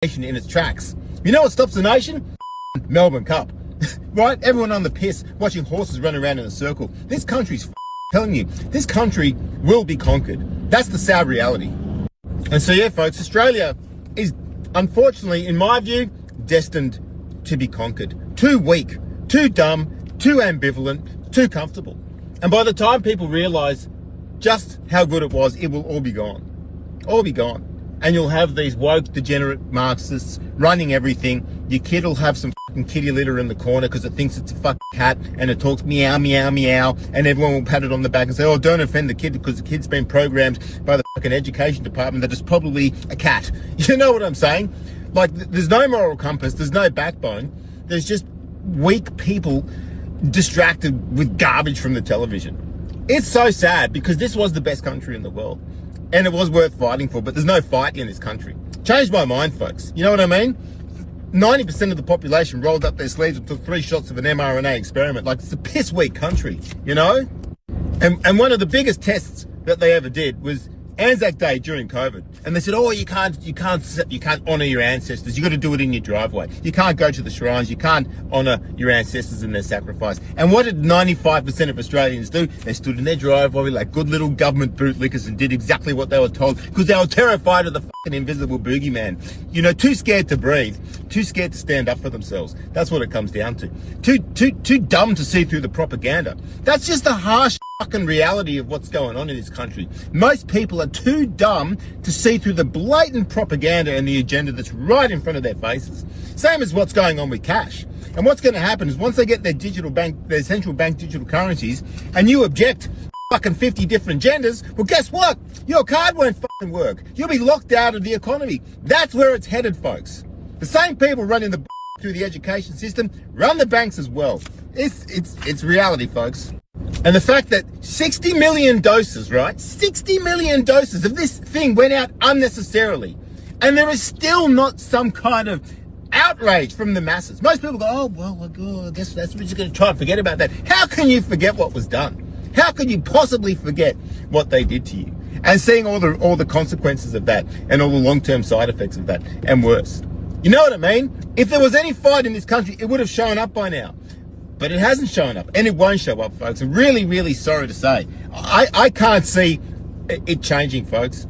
nation in its tracks. You know what stops the nation? Melbourne Cup. Right? Everyone on the piss watching horses run around in a circle. This country's telling you, this country will be conquered. That's the sad reality. And so yeah, folks, Australia is unfortunately, in my view, destined to be conquered. Too weak, too dumb, too ambivalent, too comfortable. And by the time people realise just how good it was, it will all be gone. All be gone. And you'll have these woke, degenerate Marxists running everything. Your kid will have some fucking kitty litter in the corner because it thinks it's a fucking cat and it talks meow, meow, meow. And everyone will pat it on the back and say, oh, don't offend the kid because the kid's been programmed by the fucking education department that it's probably a cat. You know what I'm saying? Like, there's no moral compass. There's no backbone. There's just weak people distracted with garbage from the television. It's so sad because this was the best country in the world. And it was worth fighting for, but there's no fight in this country. Changed my mind, folks. You know what I mean? 90% of the population rolled up their sleeves and took 3 shots of an mRNA experiment. Like, it's a piss weak country, you know? And one of the biggest tests that they ever did was Anzac Day during COVID. And they said, oh, you can't honor your ancestors. You got to do it in your driveway. You can't go to the shrines. You can't honor your ancestors and their sacrifice. And what did 95% of Australians do? They stood in their driveway like good little government bootlickers and did exactly what they were told because they were terrified of the fucking invisible boogeyman. You know, too scared to breathe, too scared to stand up for themselves. That's what it comes down to. Too dumb to see through the propaganda. That's just the harsh fucking reality of what's going on in this country. Most people are too dumb to see through the blatant propaganda and the agenda that's right in front of their faces. Same as what's going on with cash. And what's going to happen is once they get their digital bank, their central bank digital currencies, and you object fucking 50 different genders, well, guess what? Your card won't fucking work. You'll be locked out of the economy. That's where it's headed, folks. The same people running the through the education system run the banks as well. It's reality, folks. And the fact that 60 million doses, right? 60 million doses of this thing went out unnecessarily. And there is still not some kind of outrage from the masses. Most people go, oh, well, I guess we're just going to try and forget about that. How can you forget what was done? How can you possibly forget what they did to you? And seeing all the consequences of that and all the long-term side effects of that and worse. You know what I mean? If there was any fight in this country, it would have shown up by now. But it hasn't shown up, and it won't show up, folks. I'm really, really sorry to say. I can't see it changing, folks.